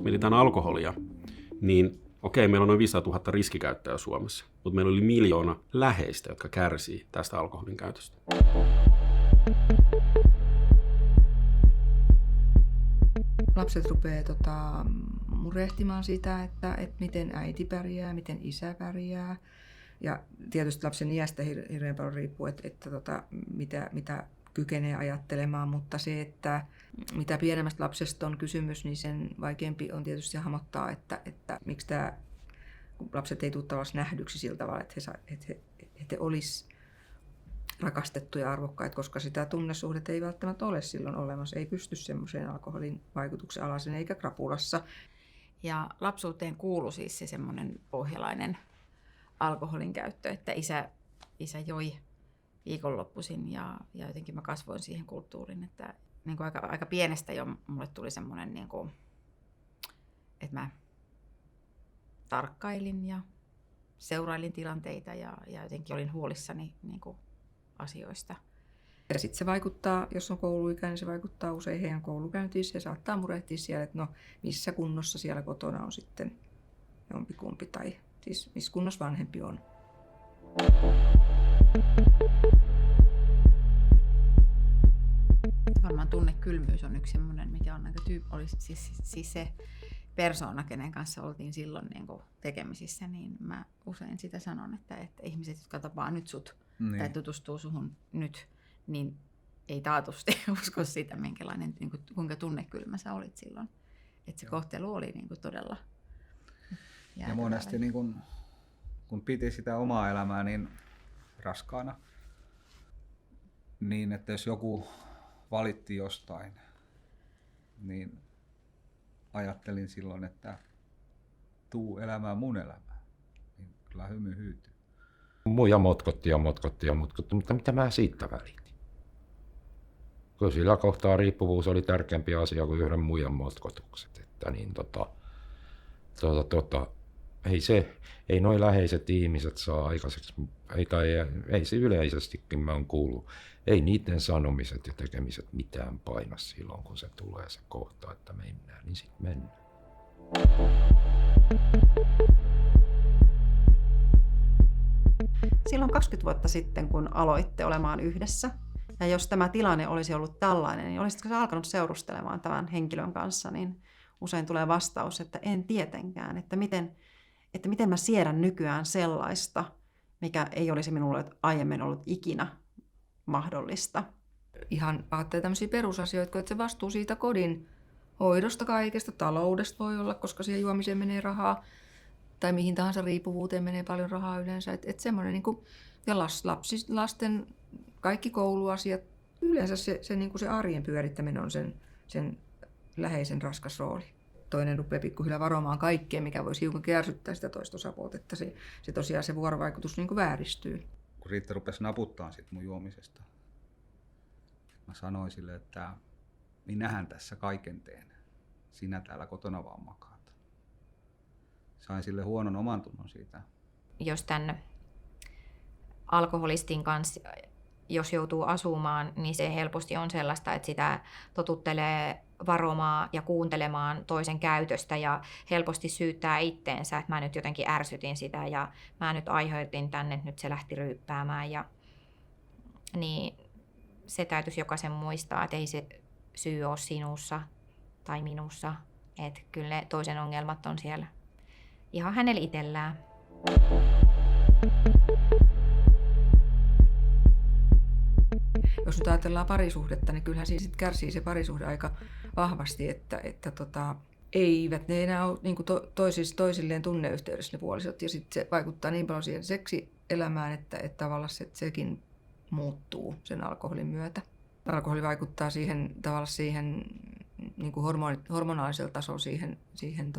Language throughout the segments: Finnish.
mietitään alkoholia, niin okei, meillä on noin 500 000 riskikäyttäjää Suomessa, mutta meillä oli 1 miljoona läheistä, jotka kärsii tästä alkoholin käytöstä. Lapset rupeaa murehtimaan sitä, että miten äiti pärjää, miten isä pärjää. Ja tietysti lapsen iästä hirveän paljon riippuu, että mitä kykenee ajattelemaan, mutta se, että mitä pienemmästä lapsesta on kysymys, niin sen vaikeampi on tietysti hahmottaa, että miksi kun lapset ei tule tavallaan nähdyksi sillä tavalla, että he olisi rakastettuja ja arvokkaita, koska sitä tunnesuhdetta ei välttämättä ole silloin olemassa. Ei pysty semmoiseen alkoholin vaikutuksen alaisen eikä krapulassa. Ja lapsuuteen kuului siis se semmoinen pohjalainen alkoholin käyttö, että isä joi viikonloppuisin ja jotenkin mä kasvoin siihen kulttuuriin, että niin kuin aika pienestä jo mulle tuli semmoinen, niin kuin, että mä tarkkailin ja seurailin tilanteita ja jotenkin olin huolissani niin kuin asioista. Ja sitten se vaikuttaa, jos on kouluikäinen, se vaikuttaa usein heidän koulukäyntiin. Se saattaa murehtia siellä, että no missä kunnossa siellä kotona on sitten jompikumpi tai siis missä kunnossa vanhempi on. Varmaan tunnekylmyys on yksi semmoinen, mikä on aika olisi siis se persoona, kenen kanssa oltiin silloin niin kuin tekemisissä, niin mä usein sitä sanon, että ihmiset, jotka tapaa nyt sut tai tutustuu suhun nyt, niin ei taatusti usko sitä, minkälainen, niin kuin, kuinka tunnekylmä sä olit silloin. Että se kohtelu oli niin kuin todella jäätävää. Ja monesti niin kun piti sitä omaa elämää niin raskaana, niin että jos joku valitti jostain, niin ajattelin silloin, että tuu elämään mun elämää. Niin kyllä hymy hyytyy. Muija motkotti, mutta mitä mä siitä välitin? Kyllä sillä kohtaa riippuvuus oli tärkeämpi asia kuin yhden muijan motkotukset. Että niin ei noi läheiset ihmiset saa aikaiseksi, ei se yleisestikin mä oon kuullut, ei niiden sanomiset ja tekemiset mitään paina silloin, kun se tulee se kohta, että mennään, niin sit mennään. Silloin 20 vuotta sitten, kun aloitte olemaan yhdessä, ja jos tämä tilanne olisi ollut tällainen, niin olisitko sä alkanut seurustelemaan tämän henkilön kanssa, niin usein tulee vastaus, että en tietenkään, että miten mä siedän nykyään sellaista, mikä ei olisi minulle aiemmin ollut ikinä mahdollista. Ihan ajattelee tämmöisiä perusasioita, että se vastuu siitä kodin hoidosta kaikesta, taloudesta voi olla, koska siihen juomiseen menee rahaa, tai mihin tahansa riippuvuuteen menee paljon rahaa yleensä. Että semmoinen, niin kuin, ja lasten kaikki kouluasiat, yleensä se, niin kuin se arjen pyörittäminen on sen läheisen raskas rooli. Toinen rupeaa pikkuhiljaa varomaan kaikkea, mikä voisi hiukan kärsyttää sitä toista osapuolta, että se tosiaan se vuorovaikutus niin kuin vääristyy. Kun Riitta rupesi naputtaa sit mun juomisesta, mä sanoin sille, että minähän tässä kaiken teen. Sinä täällä kotona vaan makaat. Sain sille huonon omantunnon siitä. Jos tämän alkoholistin kanssa, jos joutuu asumaan, niin se helposti on sellaista, että sitä totuttelee varomaan ja kuuntelemaan toisen käytöstä ja helposti syyttää itteensä, että mä nyt jotenkin ärsytin sitä ja mä nyt aiheutin tänne, että nyt se lähti ryyppäämään. Niin se täytyisi jokaisen muistaa, että ei se syy ole sinussa tai minussa, että kyllä ne toisen ongelmat on siellä ihan hänellä itsellään. Jos nyt ajatellaan parisuhdetta, niin kyllähän siinä sit kärsii se parisuhde aika vahvasti, että eivät ne enää ole niin kuin toisilleen tunneyhteydessä ne puolisot. Ja sitten se vaikuttaa niin paljon siihen seksielämään, että tavallaan sekin muuttuu sen alkoholin myötä. Alkoholi vaikuttaa siihen niin kuin hormonaalisella tasolla siihen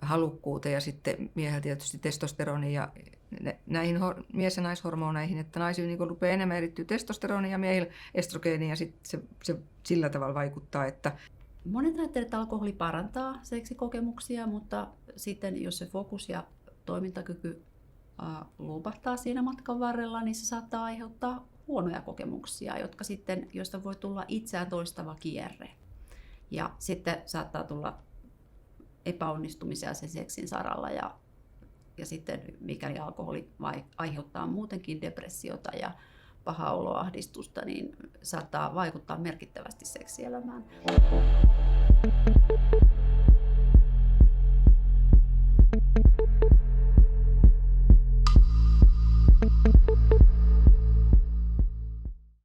halukkuuteen ja sitten miehellä tietysti testosteroni ja näihin mies- ja naishormoneihin, että naisilla niin rupeaa enemmän erittyä testosteroni ja miehillä estrogeeni ja sitten se sillä tavalla vaikuttaa, että monet ajattelevat, että alkoholi parantaa seksikokemuksia, mutta sitten jos se fokus ja toimintakyky luupahtaa siinä matkan varrella, niin se saattaa aiheuttaa huonoja kokemuksia, joista voi tulla itseään toistava kierre. Ja sitten saattaa tulla epäonnistumisia sen seksin saralla ja sitten mikäli alkoholi aiheuttaa muutenkin depressiota ja pahaa oloa, ahdistusta, niin saattaa vaikuttaa merkittävästi seksielämään.